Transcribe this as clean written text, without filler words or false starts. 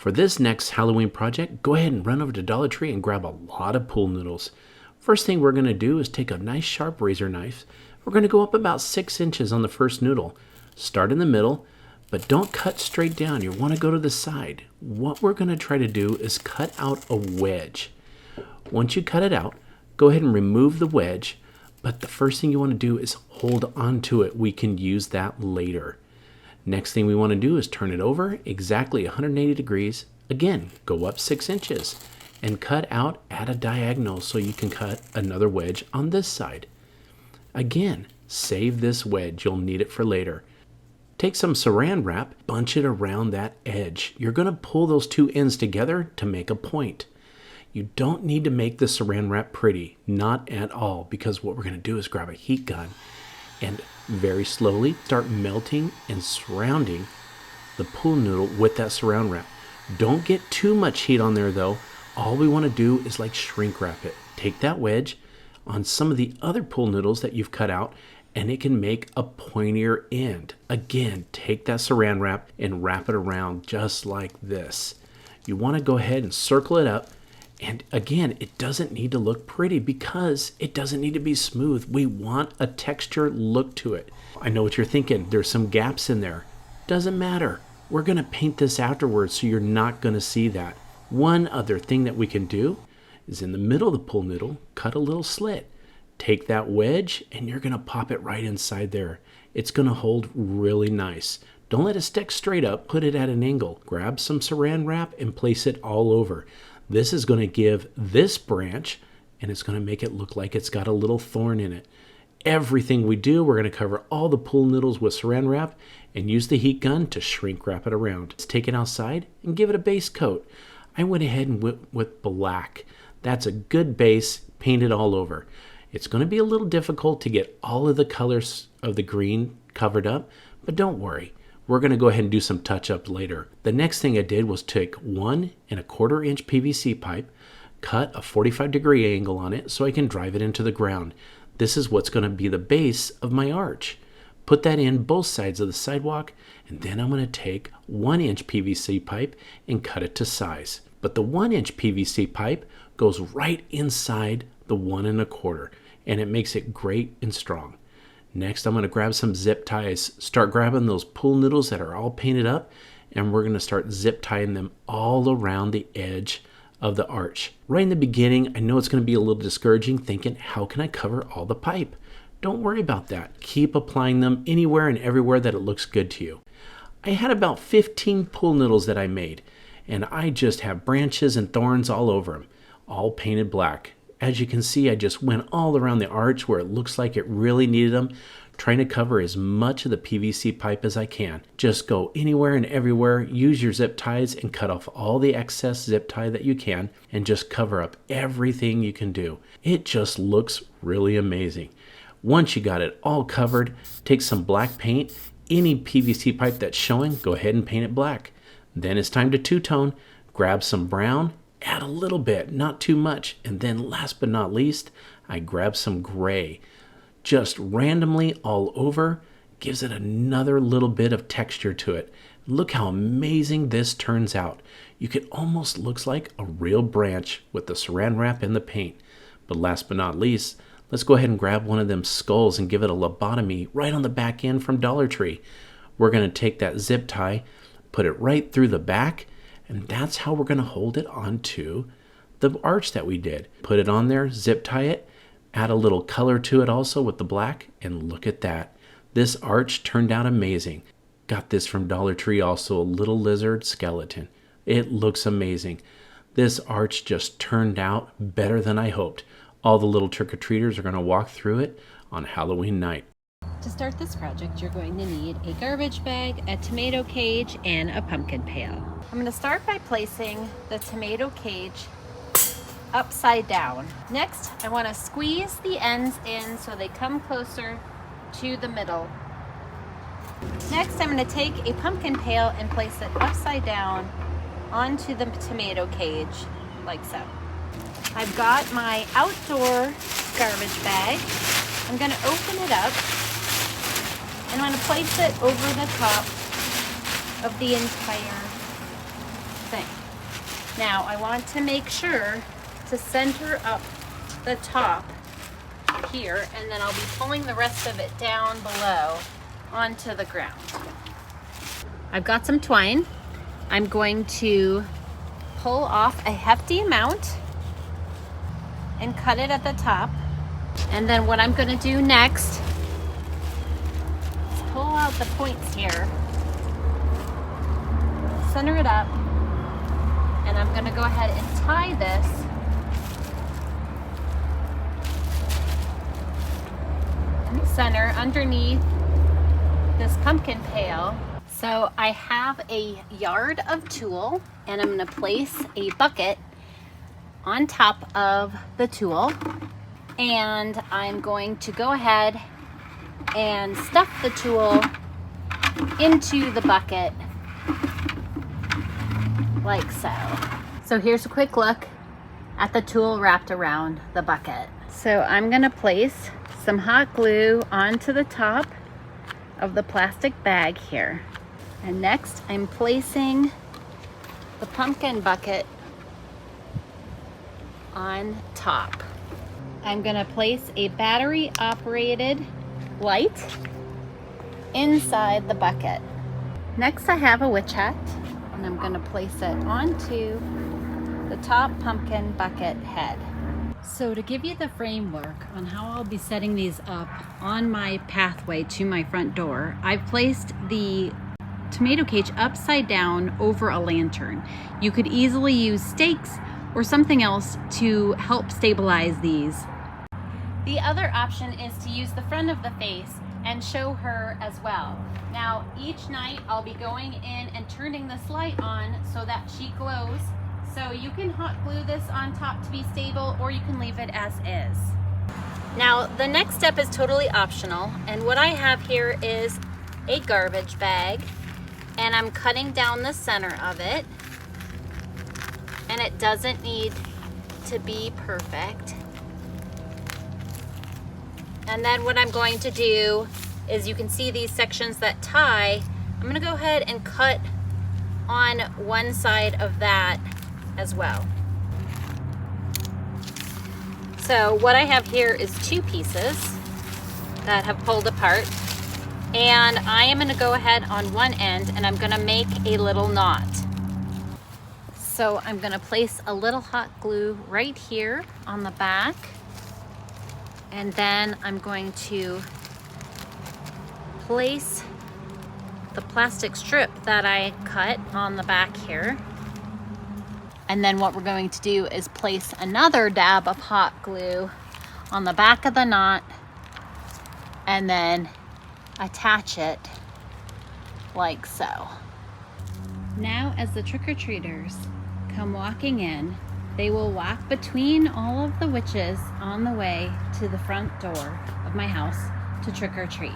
For this next Halloween project, go ahead and run over to Dollar Tree and grab a lot of pool noodles. First thing we're going to do is take a nice sharp razor knife. We're going to go up about 6 inches on the first noodle. Start in the middle, but don't cut straight down. You want to go to the side. What we're going to try to do is cut out a wedge. Once you cut it out, go ahead and remove the wedge, but the first thing you want to do is hold onto it. We can use that later. Next thing we want to do is turn it over exactly 180 degrees. Again, go up 6 inches and cut out at a diagonal so you can cut another wedge on this side. Again, save this wedge. You'll need it for later. Take some saran wrap, bunch it around that edge. You're going to pull those two ends together to make a point. You don't need to make the saran wrap pretty, not at all, because what we're going to do is grab a heat gun and very slowly start melting and surrounding the pool noodle with that saran wrap. Don't get too much heat on there though. All we want to do is like shrink wrap it. Take that wedge on some of the other pool noodles that you've cut out and it can make a pointier end. Again, take that saran wrap and wrap it around just like this. You want to go ahead and circle it up. And again, it doesn't need to look pretty because it doesn't need to be smooth. We want a texture look to it. I know what you're thinking. There's some gaps in there. Doesn't matter. We're going to paint this afterwards, so you're not going to see that. One other thing that we can do is in the middle of the pool noodle, cut a little slit. Take that wedge and you're going to pop it right inside there. It's going to hold really nice. Don't let it stick straight up. Put it at an angle. Grab some saran wrap and place it all over. This is going to give this branch, and it's going to make it look like it's got a little thorn in it. Everything we do, we're going to cover all the pool noodles with saran wrap and use the heat gun to shrink wrap it around. Let's take it outside and give it a base coat. I went ahead and went with black. That's a good base, painted all over. It's going to be a little difficult to get all of the colors of the green covered up, but don't worry. We're going to go ahead and do some touch-up later. The next thing I did was take 1 1/4 inch PVC pipe, cut a 45-degree angle on it so I can drive it into the ground. This is what's going to be the base of my arch. Put that in both sides of the sidewalk, and then I'm going to take 1 inch PVC pipe and cut it to size. But the 1 inch PVC pipe goes right inside the 1 1/4, and it makes it great and strong. Next, I'm going to grab some zip ties, start grabbing those pool noodles that are all painted up, and we're going to start zip tying them all around the edge of the arch. Right in the beginning, I know it's going to be a little discouraging thinking, how can I cover all the pipe? Don't worry about that. Keep applying them anywhere and everywhere that it looks good to you. I had about 15 pool noodles that I made, and I just have branches and thorns all over them, all painted black. As you can see, I just went all around the arch where it looks like it really needed them, trying to cover as much of the PVC pipe as I can. Just go anywhere and everywhere, use your zip ties and cut off all the excess zip tie that you can and just cover up everything you can do. It just looks really amazing. Once you got it all covered, take some black paint. Any PVC pipe that's showing, go ahead and paint it black. Then it's time to two-tone. Grab some brown, add a little bit, not too much. And then last but not least, I grab some gray. Just randomly all over, gives it another little bit of texture to it. Look how amazing this turns out. You could almost looks like a real branch with the saran wrap and the paint. But last but not least, let's go ahead and grab one of them skulls and give it a lobotomy right on the back end from Dollar Tree. We're going to take that zip tie, put it right through the back, and that's how we're going to hold it onto the arch that we did. Put it on there, zip tie it, add a little color to it also with the black, and look at that. This arch turned out amazing. Got this from Dollar Tree also, a little lizard skeleton. It looks amazing. This arch just turned out better than I hoped. All the little trick-or-treaters are going to walk through it on Halloween night. To start this project, you're going to need a garbage bag, a tomato cage, and a pumpkin pail. I'm going to start by placing the tomato cage upside down. Next, I want to squeeze the ends in so they come closer to the middle. Next, I'm going to take a pumpkin pail and place it upside down onto the tomato cage, like so. I've got my outdoor garbage bag. I'm going to open it up and I'm going to place it over the top of the entire thing. Now I want to make sure to center up the top here, and then I'll be pulling the rest of it down below onto the ground. I've got some twine. I'm going to pull off a hefty amount and cut it at the top. And then what I'm going to do next is pull out the points here, center it up, and I'm going to go ahead and tie this in the center underneath this pumpkin pail. So I have a yard of tulle, and I'm going to place a bucket on top of the tulle, and I'm going to go ahead and stuff the tulle into the bucket like so. So here's a quick look at the tulle wrapped around the bucket. So I'm going to place some hot glue onto the top of the plastic bag here. And next I'm placing the pumpkin bucket on top. I'm going to place a battery operated light inside the bucket. Next I have a witch hat, and I'm going to place it onto the top pumpkin bucket head. So to give you the framework on how I'll be setting these up on my pathway to my front door, I've placed the tomato cage upside down over a lantern. You could easily use stakes or something else to help stabilize these. The other option is to use the front of the face and show her as well. Now each night I'll be going in and turning this light on so that she glows. So you can hot glue this on top to be stable, or you can leave it as is. Now the next step is totally optional, and what I have here is a garbage bag, and I'm cutting down the center of it, and it doesn't need to be perfect. And then what I'm going to do is, you can see these sections that tie, I'm going to go ahead and cut on one side of that as well. So what I have here is two pieces that have pulled apart, and I am going to go ahead on one end and I'm going to make a little knot. So I'm going to place a little hot glue right here on the back, and then I'm going to place the plastic strip that I cut on the back here. And then what we're going to do is place another dab of hot glue on the back of the knot, and then attach it like so. Now as the trick-or-treaters come walking in, they will walk between all of the witches on the way to the front door of my house to trick-or-treat.